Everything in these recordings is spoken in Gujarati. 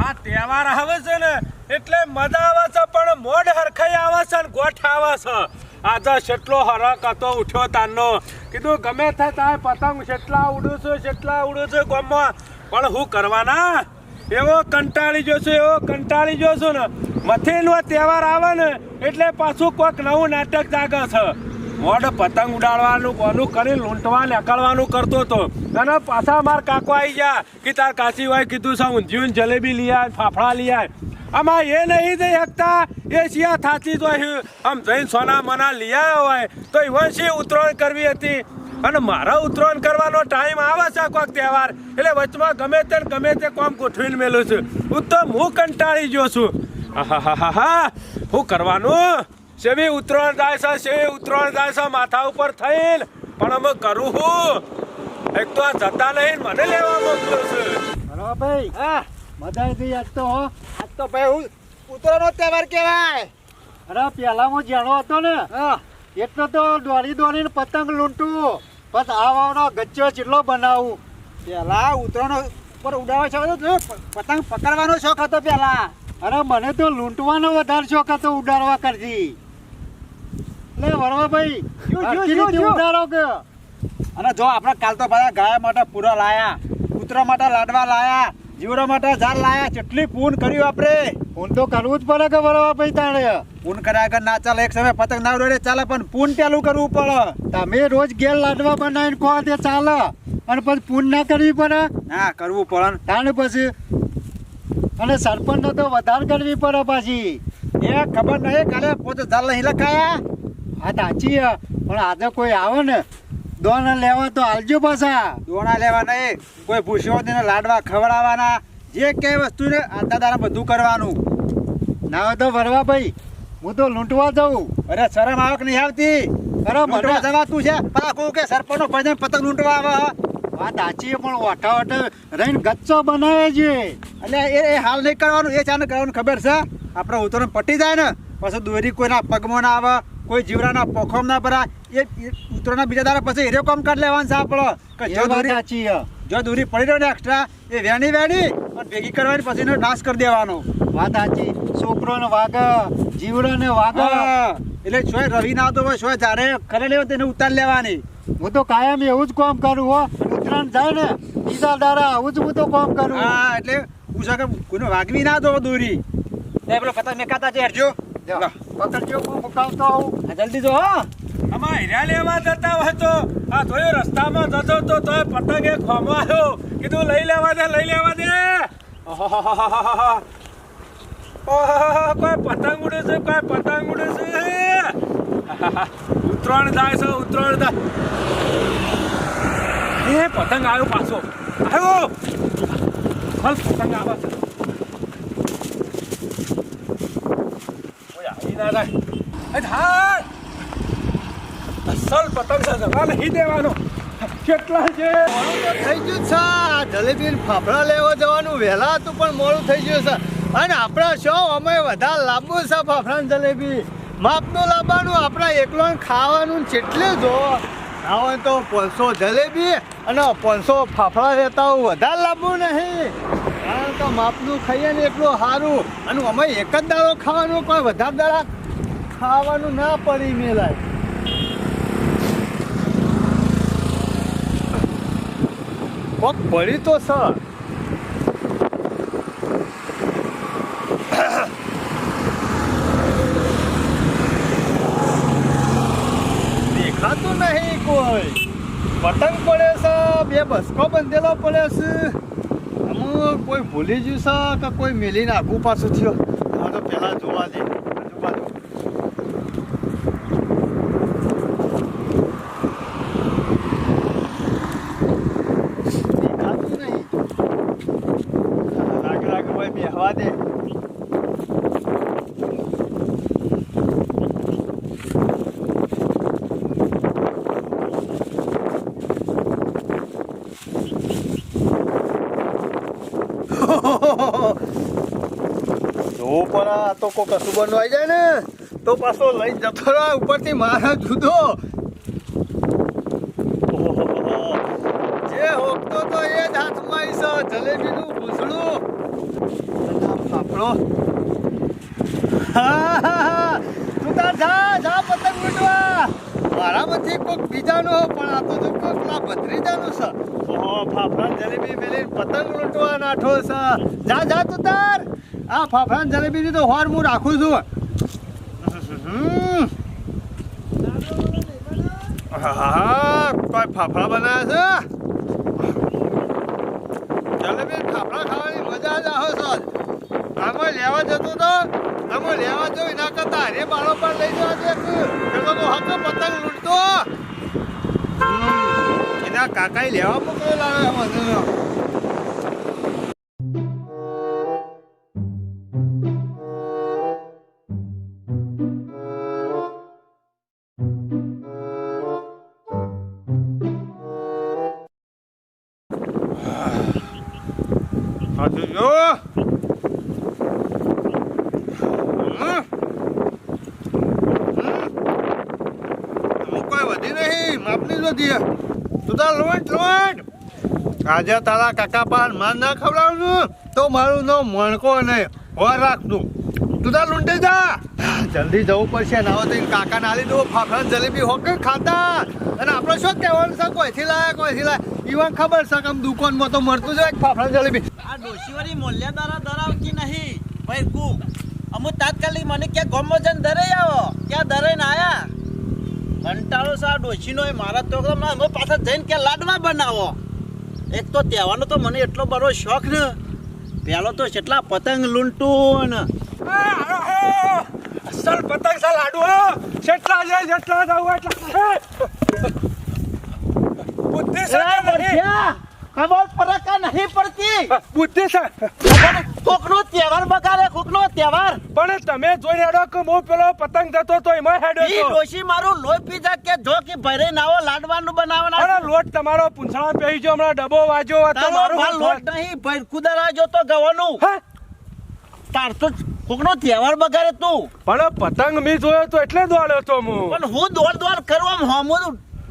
આ તહેવાર આવે છે ને એટલે મજા આવે છે, પણ મોઢ હરખાઈ આવે છે ને ગોઠ આવે છે. આજે કેટલો હરક હતો ઉઠ્યો તારનો, કીધું ગમે થાય તારે પતંગ કેટલા ઉડું છું ગામમાં, પણ હું કરવાના એવો કંટાળી જોશું ને મથીનો તહેવાર આવે ને એટલે પાછું કોઈક નવું નાટક જાગે છે. મોઢ પતંગ ઉડાડવાનું કોનું કરી લૂંટવા નીકળવાનું કરતો હતો, અને પાછા માર કાકો આવી ગયા કે તાર કાચી હોય કીધું છે ઊંધિયું જલેબી લઈ આય, ફાફડા લઈ આય. આમાં એ નહીં જઈ શકતા, એ શિયા થાચી તો આમ જઈને સોના મના લઈ આવ્યો હોય તો ઇવન શી ઉતરાણ કરવી હતી, અને મારા ઉતરાણ કરવાનો ટાઈમ આવે છે કોઈક તહેવાર એટલે વચમાં ગમે તે કામ ગોઠવીને મેલું છું. હું કંટાળી ગયો છું. હા શું કરવાનું, સેવી ઉતરાણ જાય છે માથા ઉપર થઈને, પણ અમે કરું હું એક તો આ જતા નહીં મને લેવા મોકલ્યો છે. બરાબર ભાઈ, હા મજા આવી આજ તો ભાઈ ઉતરાણનો તહેવાર કહેવાય. અરે પેલા હું જાણો હતો ને એટલો તો દોડીને પતંગ લૂંટું, બસ આવાનો ગચ્ચો ચીટલો બનાવું. પેલા ઉતરાણ ઉપર ઉડાવવા શોખ હતો, પતંગ પકડવાનો શોખ હતો પેલા. અરે મને તો લૂંટવાનો વધારે શોખ હતો ઉડાડવા કરતી. એટલે વરવા ભાઈ ઉડાડો કે. અને જો આપણે કાલ તો બધા ગાય માટે પૂરા લાયા, કૂતરા માટે લાડવા લાયા, જીવડા માટે ઝાડ લાયા, કેટલી પૂન કર્યું આપણે. પૂન તો કરવું જ પડે કે વરવા ભાઈ તાણે. પૂન કર્યા આગળ ના ચાલે, એક સમય પતંગ ના ઉડાડે ચાલે, પણ પૂન ચાલુ કરવું પડે. તમે રોજ ઘેર લાડવા બનાવીને ખો તે ચાલે, અને પછી પૂન ના કરવી પડે. ના કરવું પડે તાણે પછી. અને સરપંચ તો વધારે કરવી પડે પાછી. એ ખબર નહીં કાલે પોતે ઝાડ નહીં લખાયા. હા સાચી, પણ આજે કોઈ આવે ને દોણા લેવા તો હાલજો પાછા. દોણા લેવા નહીં, કોઈ ભૂસ્યો તેને લાડવા ખવડાવવાના, જે કઈ વસ્તુ ને દાદા બધું કરવાનું. ના હોય તો વરવા ભાઈ હું તો લૂંટવા જાઉં. અરે શરમ આવક નહીં આવતી. અરે મને જવાતું છે પાકું કે સરપંચનો ભજન પતંગ લૂંટવા આવે. વાત સાચી, પણ ઓઠા રહીને ગચ્ચો બનાવે છે. એટલે એ હાલ નહીં કરવાનું, એ ચાને કરવાનું ખબર છે. આપણે ઉતરણ પટી જાય ને પછી દોરી કોઈના પગમાં ના આવે, કોઈ જીવડાના પોખમ ના ભરાય. એ ઉતરાણના બીજા દાડા પછી હીરો કામ કાઢ લેવાનું છે આપણે. જો દોરી પડી રહ્યો ને એક્સ્ટ્રા એ વેણી અને ભેગી કરવાની પછી એનો નાશ કરી દેવાનો. વાત સાચી, છોકરોને વાગે, જીવડાને વાગે. એટલે સોય રવિ ના આવતો હોય, સોય જ્યારે ખરે લેવો તેને ઉતાર લેવાની. હું તો કાયમ એવું જ કામ કરું હો. ઉતરાણ જાય ને બીજા દાડા આવું જ હું તો કામ કરું. હા એટલે હું શકે કોઈને વાગવી ના દો દોરી. પેલો પતંગ મેકાતા છે હેરજો, પકડજો, હું મુકાવતો આવું. જલ્દી જો હો. આમાં હીરા લેવા જતા હોય તો આ થોયો રસ્તામાં જતો તો તોય પતંગ એક ખોમો આવ્યો, કીધું લઈ લેવા દે. કોઈ પતંગ ઉડે છે. ઉતરાણ જાય છે. એ પતંગ આવ્યો પાછો પતંગ આવે છે. કોઈ આવી ના જાય. અસલ પતંગ છે, જવા નહીં દેવાનો. કેટલા છે થઈ ગયું છે. જલેબી ફાફડા લેવા જવાનું વહેલા હતું, પણ મોડું થઈ ગયું છે. અને આપણે શું અમે વધારે લાવવું છે ફાફડા જલેબી, માપનું લાવવાનું. આપણે એકલો ખાવાનું જેટલે જો ના હોય તો 500 જલેબી અને 500 ફાફડા લેતા હોય, વધારે લાવવું નહીં. કારણ કે માપનું ખાઈએ ને એટલું સારું. અને અમે એક જ દાડો ખાવાનું, કોઈ વધારે દાડા ખાવાનું ના પડી મેલાય. કોક પડી તો સર દેખાતું નહીં. કોઈ પતંગ પડે છે, બે બસકો બંધેલો પડે છે. અમુક કોઈ ભૂલી ગયું છે કે કોઈ મેલીને આગું પાછું થયો. તો પેલા જોવા દે. બેહવા દે. જો પણ આ તો કોઈ કશું બનવા આવી જાય ને તો પાછો લઈ જતો રહે ઉપરથી મારા જુદો. જે હોકતો તો એ જ હાથમાં આવી છે જલેબીનું ભૂસડું. બોલો. તું તાર જા પતંગ લૂંટવા. મારામાંથી કોઈક બીજાનો પણ આ તો જો કોઈક ના ભત્રીજાનું છે. ઓહો ફાફડા જલેબી મેલી પતંગ લૂંટવા નાઠો છે. જા તું તાર. આ ફાફડા જલેબીની તો હોર હું રાખું છું. કોઈ ફાફડા બનાવ્યા છે. જલેબી ફાફડા ખાવાની મજા જ આવે છે. આમાં લેવા જતો તો આમાં લેવા જો એના કરતા અરે બાળો પર લઈ જવા દે. પેલો તો હક પતંગ લૂંટતો. એના કાકાએ લેવા મોકલેલા મને. કોઈ વધી નહીં માપની જ વધી. તું તાર લોટ આજે તારા કાકા પાન માર ના ખવડાવનું તો મારું નો મણકો નહીં હોર રાખતું. તું તાર લૂંટે જા. જલ્દી જવું પડશે ના તો કાકા નાલી દો ફાફડા જલેબી હોકે ખાતા. અને આપણે શું કહેવાનું છે કોઈથી લાયા ઈવન ખબર છે કે આમ દુકાનમાં તો મળતું છે ફાફડા જલેબી. આ ડોશીવાળી મોલ્યાદારા ધરાવતી નહીં ભાઈ કુ અમુક તાત્કાલિક મને ક્યાં ગમો જન ધરે આવો ક્યાં ધરે ને આયા કંટાળો છે આ ડોશીનો એ મારા તો પાછા જઈને ક્યાં લાડવા બનાવો. એક તો તહેવારનો તો મને એટલો બધો શોખ ને પેલો તો કેટલા પતંગ લૂંટું ને અસલ પતંગ સા લાડુ જેટલા જાય જેટલા જાવ એટલા બુદ્ધિ છે ખબર પડે નહીં પડતી. બુદ્ધિ છે કોકનો તહેવાર બગાડે કોકનો તહેવાર. પણ તમે જોઈ હેડો કે હું પેલો પતંગ જતો તો એમાં હેડ્યો ઈ ડોશી મારું લોહી પીજા કે જો કે ભરે નાવો લાડવાનું બનાવવાના. અરે લોટ તમારો પૂંછડા પહેરી જો હમણાં ડબ્બો વાજ્યો હતો તારો લોટ નહીં ભર કુદરા જો તો ગવાનું. હે તાર તો કોકનો તહેવાર બગાડે તું. પણ પતંગ મી જોયો તો એટલે દોડ્યો તો હું. પણ હું દોડ કરવા હોમું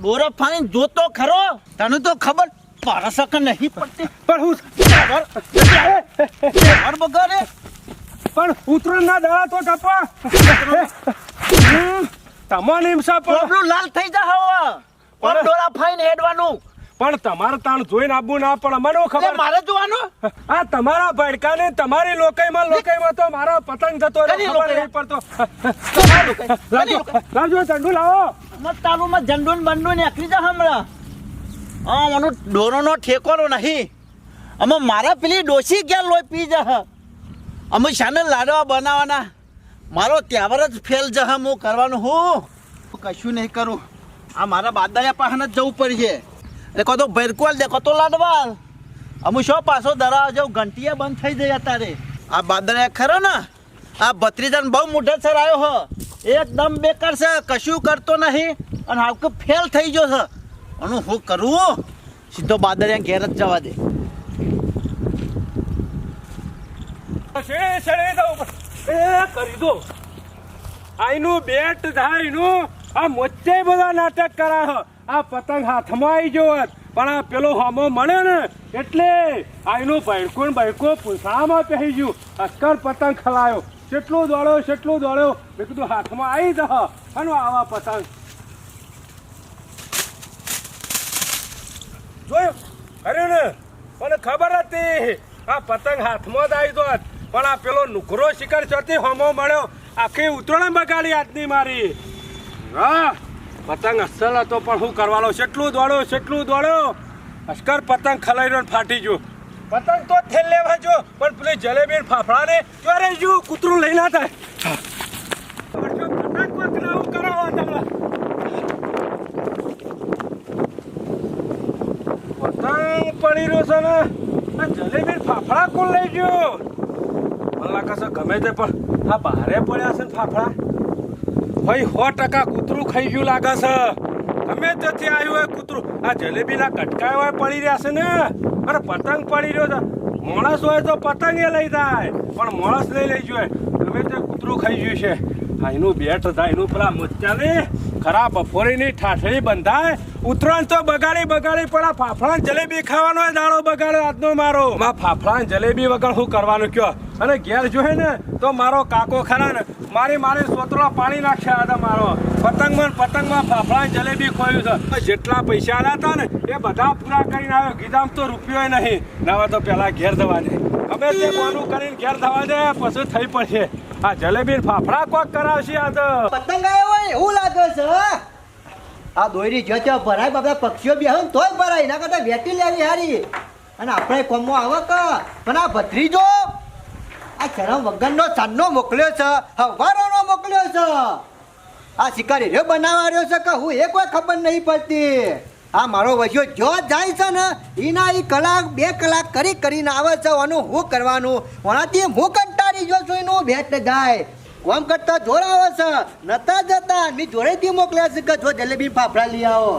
દોરા ફાણી જોતો ખરો તને તો ખબર પારસક નહીં પડતી. પણ હું તહેવાર બગાડે પણ ઉતરણ ના દડા તો ટપા તમને હિંસા પણ આપણું લાલ થઈ જા હવે કોણ દોરા ફાઈને હેડવાનું. પણ તમારે તાણ જોઈને આપવું ના પણ મને ખબર મારે જોવાનું આ તમારા ભડકાને તમારી લોકાઈમાં તો મારો પતંગ જતો રહ્યો ખબર નહીં પડતો. લાવજો ચંડુ લાવો. તાલુમાં ઝંડુ બંડુ નીકળી જા હમણાં. હા મને ડોરોનો ઠેકોનો નહીં. અમે મારા પેલી ડોશી ક્યાં લોહી પી જા. અમે શાને લાડવા બનાવવાના. મારો તહેવાર જ ફેલ જા હું કરવાનું હું કશું નહીં કરું. આ મારા બાદળિયા પાસે જ જવું પડશે. એટલે તો ભેરકવાલ દેખો તો લાડવા અમે શું પાછો ધરાવ જાઉં ઘંટીએ બંધ થઈ જાય અત્યારે. આ બાદળિયા ખરો ને આ ભત્રીજાને બહુ મોઢે સરાયો હો એકદમ બેકાર છે કશું કરતો નહીં અને હાવ ફેલ થઈ ગયો છે. અને હું કરવું સીધો બાદળિયા ઘેર જ જવા દે. કરી દો આઈનું બેટ થાય એનું આ મોચે બધા નાટક કરા. આ પતંગ હાથમાં આવી ગયો હોત પણ આ પેલો હોમો મળે ને એટલે આઈનું ભડકો પૂંછડામાં પહેરી ગયું. અસ્કર પતંગ ખલાયો જેટલું દોડ્યો મેં કીધું હાથમાં આવી જહ અને આવા પતંગ જોયું કર્યું ને મને ખબર હતી આ પતંગ હાથમાં જ આવી દોત પણ આ પેલો નુકરો શિકાર ચોથી હોમો મળ્યો આખી ઉતરણ બગાડી આજની મારી. હા પતંગ અસલ હતો પણ શું કરવાનો જેટલું દોડ્યો અસ્કર પતંગ ખલાઈ ફાટી ગયો. પતંગ તો થેલ લેવા જો પણ પેલી જલેબી ફાફડા ને ચોરે જો કૂતરું લઈ ના થાય. પતંગ કરાવો તમે પતંગ પડી રહ્યો છે ને આ જલેબી ફાફડા કોણ લઈ ગયો. મને લાગે છે ગમે તે પણ આ બહારે પડ્યા છે ને ફાફડા ભાઈ 100% કૂતરું ખાઈ ગયું લાગે છે. ગમે ત્યાંથી આવ્યું હોય કૂતરું આ જલેબીના કટકા હોય પડી રહ્યા છે ને અને પતંગ પડી રહ્યો છે. માણસ હોય તો પતંગ એ લઈ જાય પણ માણસ નહીં લઈ જાય ગમે તે કૂતરું ખાઈ ગયું છે. આ એનું બેટ થાય એનું પેલા મોચ્ચા ને ખરા બપોરીની ઠાઠડી બંધાય ઉત્તરાયણ તો બગાડી પણ આ ફાફડા ને જલેબી ખાવાનો દાડો બગાડ્યો આજનો મારો માં ફાફડા ને જલેબી વગર શું કરવાનું કયો અને ઘેર જોયે ને તો મારો કાકો ખરા ને મારી સોતરો પાણી નાખ્યા હતા મારો પતંગમાં ફાફડા ને જલેબી ખોયું છે જેટલા પૈસા આલ્યા હતા ને એ બધા પૂરા કરીને આવ્યો ગીધામ તો રૂપિયો નહીં ના તો પેલા ઘેર દવા દે અમે તે કોનું કરીને ઘેર દવા દે પછી થઈ પડશે આ જલેબી ને ફાફડા કોક કરાવશે આ તો પતંગ આવ્યો હોય એવું લાગે છે આ દોયરી જો ભરાય બધા પક્ષીઓ બેહે ને તોય ભરાય એના કરતા વેટી લેવી હારી અને આપણે કોમો આવે કે પણ આ ભત્રીજો આ શરમ વગરનો સાંજનો મોકલ્યો છે હવારોનો મોકલ્યો છે આ શિકારી રે બનાવવા રહ્યો છે કે હું એક વાર ખબર નહીં પડતી આ મારો વસ્યો જો જાય છે ને એના એ કલાક 2 કલાક કરીને આવે છે આનું હું કરવાનું ઓનાથી હું કંટાળી ગયો છું એનું ભેટ જાય કોમ કરતા જોર આવે છે નતા જતા મેં જોડેથી મોકલ્યા છે કે જો જલેબી ફાફડા લઈ આવો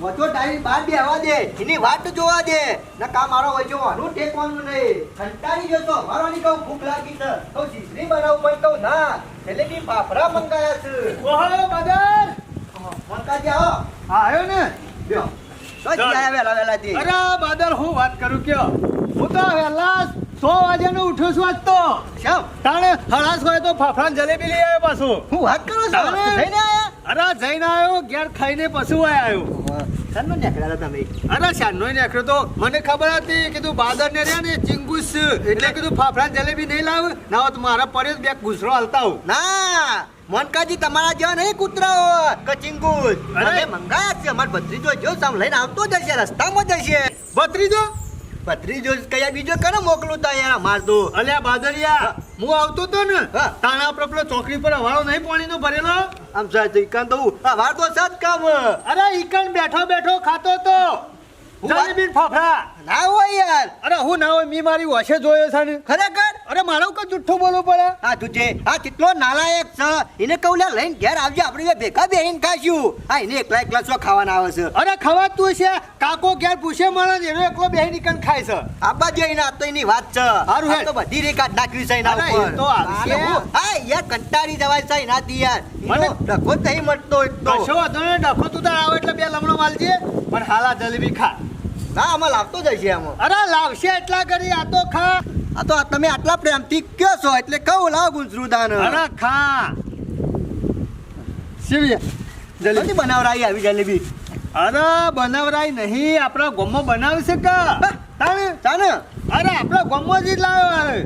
મોટો ટાઈમ બહાર બેહવા દે એની વાટ જોવા દે ના કા મારો વચ્ચે આનું ટેકવાનું નહીં કંટાળી ગયો તો મારો ની કહું ભૂખ લાગી છે તો ખીચડી બનાવું પણ કહું ના જલેબી ફાફડા મંગાયા છે ઓહો બદર મંગાજી આવો હા આવ્યો ને લ્યો તો જી આયા વેલાથી અરે બાદલ હું વાત કરું કયો હું તો વહેલા 100 વાગ્યાનો ઉઠ્યો છું આજ તો શેમ તાણે હળાસ હોય તો ફાફડા ને જલેબી લઈ આવ્યો પાછું હું વાત કરું છું જઈને આયા અરે જઈને આવ્યો ઘેર ખાઈને પછી આવ્યો સન્નો નીકળ્યા તમે અરે શાનનો નીકળ્યો તો મને ખબર હતી કીધું બાદર ને રહ્યા ને ચિંગુસ એટલે કીધું ફાફડા ને જલેબી નહીં લાવ ના હોત મારા પડે બે ગુસરો હાલતા હું ના મોનકાજી તમારા જેવા નહીં કૂતરાઓ કચિંગુસ અરે! અરે મંગાયા છે અમાર ભત્રીજો જો સામ લઈને આવતો જ હશે રસ્તામાં જ હશે ભત્રીજો ભત્રીજો કયા બીજો કને મોકલું તા યાર માર તો અલ્યા બાદરિયા હું આવતો તો ને હા. તાણે આપણે પેલો ચોકડી પર હવાળો નહીં પાણીનો ભરેલો આમ સાહેબ ઈકાન તો આ વાર તો સાત કામ અરે ઈકણ બેઠો ખાતો તો હું વાત- જલેબી ને ફાફડા ના હોય યાર અરે હું ના હોય મી મારી વશે જોયો છે ને ખરેખર અરે મારો કો જુઠ્ઠું બોલવું પડે આ તુજે આ કેટલો નાલાયક છે એને કહું લે લઈને ઘેર આવજે આપણે બે ભેગા બેહીને ખાશું આ એને એકલા શું ખાવાના આવે છે અરે ખવાતું છે કાકો ઘેર પૂછે મળે ને એનો એકલો બેહી નીકળ ખાય છે આબા જઈને આ તો એની વાત છે હારું આ હેડ. તો બધી રેખા નાખવી છે એના અરે એ ઉપર તો આવશે. આને હું- હા યાર કંટાળી જવાય છે એનાથી યાર મને- એનો ડખો જ નહીં મળતો એક તો કશો વાંધો નહીં ડખો તું તાર આવે એટલે બે લમણો માલજે પણ હાલા જલેબી ખા ના આમાં લાવતો જ હશે આમાં અરે લાવશે એટલા કરી આ તો ખા આ તો તમે આટલા પ્રેમથી કયો છો એટલે કહું લાવ ગુંજરું દાન અરે ખા શિવ્ય જલ્દી બનાવરાઈ આવી જલેબી અરે બનાવરાય નહીં આપણા ગોમમાં બનાવશે કા તાણે ચાને અરે આપણા ગોમમાં જ લાવ્યો અરે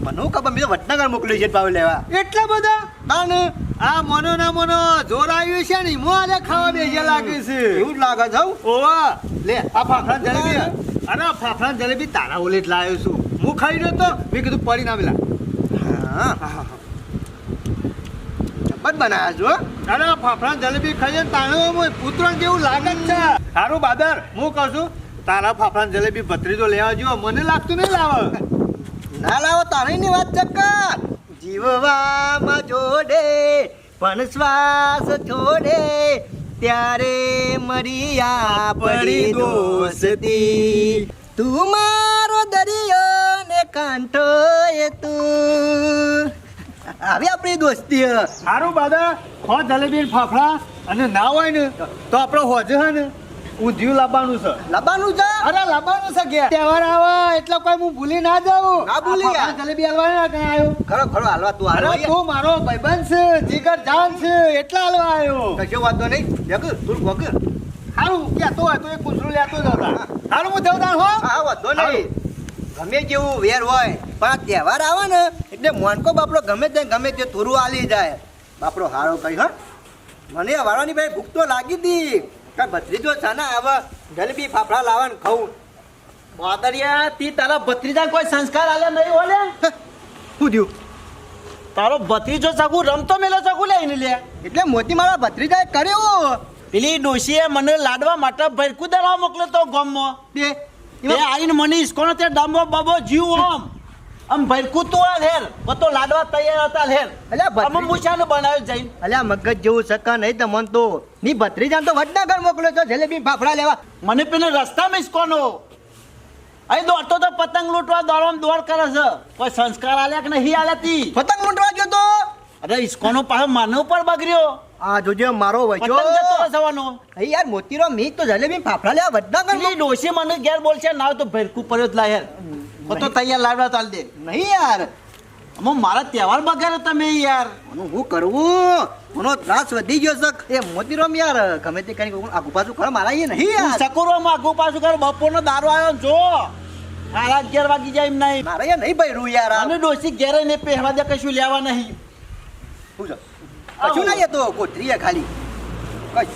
મને હું ખબર મેં તો વડનગર મોકલ્યું છે પાવ લેવા એટલા બધા તાને આ મનો ના મનો જોર આવ્યું છે ને મો આલે ખાવા બેસે લાગે છે એવું જ લાગે છે હો. ઓવા લે આ ફાફડા જલેબી અરે આ ફાફડા જલેબી તારા ઓલે જ લાવ્યો છું હું ખાઈ રહ્યો તો મેં કીધું પડી ના પેલા હા જબ્બર બનાવ્યા છો હો. અરે આ ફાફડા જલેબી ખાઈએ ને તાણે પુત્રણ જેવું લાગે જ છે સારું બાદર હું કહું છું તારા ફાફડા જલેબી ભત્રીજો લેવા જેવો મને લાગતું નહીં લાવે ના લાવો તારીની વાત ચક્કર જીવવામાં જોડે પણ શ્વાસ છોડે ત્યારે મરી પડી દોસ્તી તું મારો દરિયો ને કાંઠો એ તું આવી આપણી દોસ્તી હ. સારું બાદર હો જલેબી ને ફાફડા અને ના હોય ને તો આપણે હોજે હે ને ઊંધિયું લાવવાનું છે લાવવાનું છે અરે લાવવાનું છે કે તહેવાર આવે એટલે કોઈ હું ભૂલી ના જાઉં ના ભૂલી આ ગયા. ફાફડા જલેબી હાલવાના કઈ આવ્યો ખરો ખરો હાલવા તું અરે હાલવા તું મારો ભાઈબંધ છે જીગર જાન છે એટલા હાલવા આવ્યો કશો વાંધો નહીં દેખ તું વગ સારું કહેતો હોય તો એક કૂતરું લેતો જ હતા સારું હું જઉં તાણ હો હા વાંધો નહીં ગમે જેવું વેર હોય પણ આ તહેવાર આવે ને એટલે મોનકો બાપડો ગમે તે થોડું આલી જાય બાપડો હારો કહી હા મને આ વાળાની ભાઈ ભૂખ તો લાગી હતી કાંઈ ભત્રીજો છાના આવે જલેબી ફાફડા લાવવાનું ખાવું બાદરિયા તી તારા ભત્રીજા કોઈ સંસ્કાર આલે નહીં ઓલે શું થયું તારો ભત્રીજો સગુ રમતો મેલો સગુ લઈને લે એટલે મોતી મારા ભત્રીજાએ કર્યો પેલી ડોશીએ મને લાડવા માટે ભરકુ દળવા મોકલ્યો તો ગામમાં બે તે આઈને મને ઇસ્કોનો તે ડમો બબો જીવ આમ ભરકુ તું આ હેર તો લાડવા તૈયાર હતા હેર અલ્યા ભત્રીજો- અમે મુશાનું બનાવ્યું જઈને અલ્યા મગજ જેવું સકા નહીં તો મન તો ની ભત્રીજાને તો વડનગર મોકલ્યો છો જલેબી ફાફડા લેવા મને પેલો રસ્તામાં ઇસ્કોનો અહીં દોડતો તો પતંગ લૂંટવા દોડવામાં દોડ કરે છે કોઈ સંસ્કાર આલ્યા કે નહીં આલ્યા તી પતંગ લૂંટવા ગયો તો અરે ઇસ્કોનો પાછો માનવ પર બગડ્યો આ જોજે મારો વચ્ચો પતંગ જતો હસવાનો અહીં યાર મોતીરો મી તો જલેબી ફાફડા લેવા બધા કર પેલી ડોશી મને ઘેર બોલશે ના હોય તો ભેરકું પડ્યો જ લાય તો તૈયાર લાવડા ચાલ દે નહીં યાર અમે મારા તહેવાર બગાડો તમે યાર આનું શું કરવું મને ત્રાસ વધી ગયો છે એ મોતીરામ યાર ગમે તે કરી આગુ પાછું કરો મારા એ નહીં યાર સકુરમાં આગું પાછું કરો બપોરનો દારૂ આવ્યો ને જો સાડા 11 વાગી જાય એમ નહીં મારા એ નહીં ભર્યું યાર અને ડોશી ઘેરે ને પહેવા દે કશું લેવા નહીં શું છે કશું નહીં એ તો કોથરી ખાલી કશ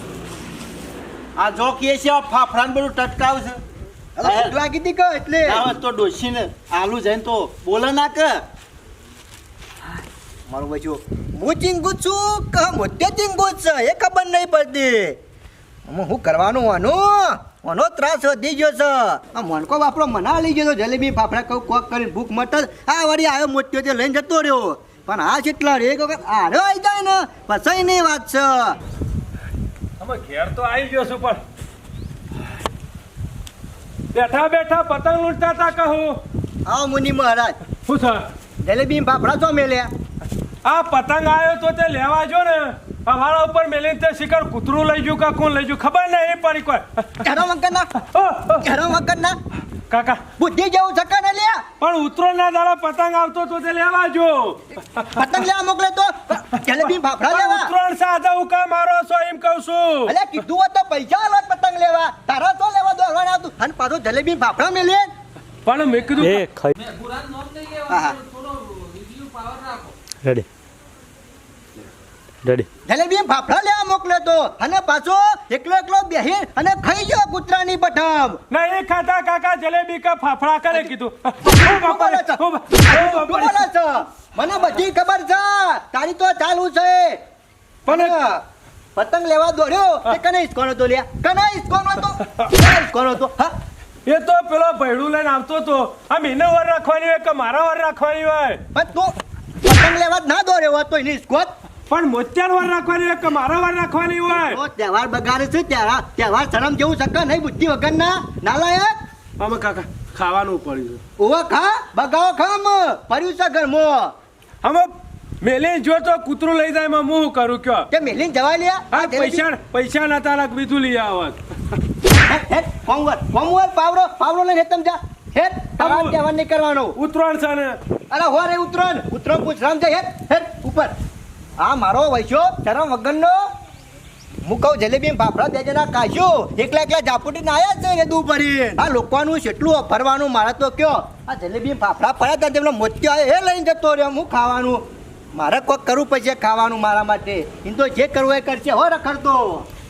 આ જો કે છે ફાફરાન બધું ટટકાવશે ભૂખ લાગી હતી કે એટલે આવે તો ડોશીને આલુ જઈને તો બોલે ના કે મારું બચ્ચો હું ચીંગુ છું કે મોતે ચીંગુ છે એ ખબર નહીં પડતી આમાં શું કરવાનું આનો ત્રાસ વધી ગયો છે આ મણકો બાપડો મના લઈ ગયો જલેબી ફાફડા કહું કોક કરીને ભૂખ મટે આ વળી આવ્યો મોત્યો તે લઈને જતો રહ્યો પણ આ જેટલા રે વખત આરો આવી જાય ને પછી નહીં વાત છે અમે ઘેર તો આવી ગયો છું પણ બેઠા બેઠા પતંગ લૂંટતા હતા કહું આવો મુનિ મહારાજ શું છે જલેબી ફાફડા તો મેલ્યા આ પતંગ આવ્યો તો તે લેવા જો ને હવાળા ઉપર મેલીને તે શિકાર કૂતરું લઈ ગયું કે કોણ લઈ ગયું ખબર નહીં પડી કોઈ ઘરો વગર ના ઓહ, ઓહ, ઘરો વગર ના કાકા બુદ્ધિ જેવું ચક્કર ને લ્યા પણ ઉતરોના દાડા પતંગ આવતો તો તે લેવા જો પતંગ લેવા મોકલે તો જલેબી ફાફડા લેવા ઉતરોણ સાદા ઉકા મારો છો એમ કહું છું અલે કીધું હોત તો પૈસા આલો પતંગ લેવા તારા તો લેવા દોરવાના હતું અને પાછો જલેબી ફાફડા મેલે પણ મેં કીધું રેડી રેડી જલેબી ફાફડા લેવા મોકલે તો અને પાછો એકલો બેહી અને ખાઈ ગયો કૂતરાની પઠામ નહીં ખાતા કાકા જલેબી કા ફાફડા કરે કીધું ઓ બાપા રે, ઓ બા- ઓ તું બાપા રે. બોલે છે મને બધી ખબર છે તારી તો ચાલુ છે પણ પતંગ લેવા દોડ્યો તે કને ઈસકોનો તો લ્યા કને ઈસકોનો તો હા એ તો પેલો ભૈડું લઈને આવતો તો આ મીને વર રાખવાની હોય કે મારા વર રાખવાની હોય પણ તું પતંગ લેવા જ ના દોડ્યો હોત તો એની ઈસકોત પણ મોત્યાર વર રાખવાની હોય કે મારા વર રાખવાની હોય તો તહેવાર બગાડે છે તહેવાર શરમ જેવું શક્ય નહીં બુદ્ધિ વગર ના નાલાયક અમે કાકા ખાવાનું પડ્યું ઓવા ખા બગાવો ખામ પડ્યું છે ઘરમાં અમે મેલી જો તો કૂતરું લઈ જાય એમાં હું શું કરું કયો તે મેલીને જવા લ્યા હા પૈસા ના તારા બીજું લઈ આવત હેટ કોમવર પાવરો લઈને હેતમ જા હેટ તારા તહેવાર નહીં કરવાનો ઉતરોણ છે ને અરે હો રે ઉતરણ પૂછ રામ જાય હેટ ઉપર આ મારો વૈશો શરમ વગરનો હું કહું જલેબી ફાફડા બે જણા કાશ્યો એકલા ઝાપુટી ના આયા છે ને દૂર પડી આ લોકોનું કેટલું ફરવાનું મારે તો કયો આ જલેબી ફાફડા પડ્યા હતા તેમનો મોત્યો આવ્યો એ લઈને જતો રહ્યો હું ખાવાનું મારે કોઈક કરવું પડશે ખાવાનું મારા માટે એમ તો જે કરવું એ કરશે હો રખડતો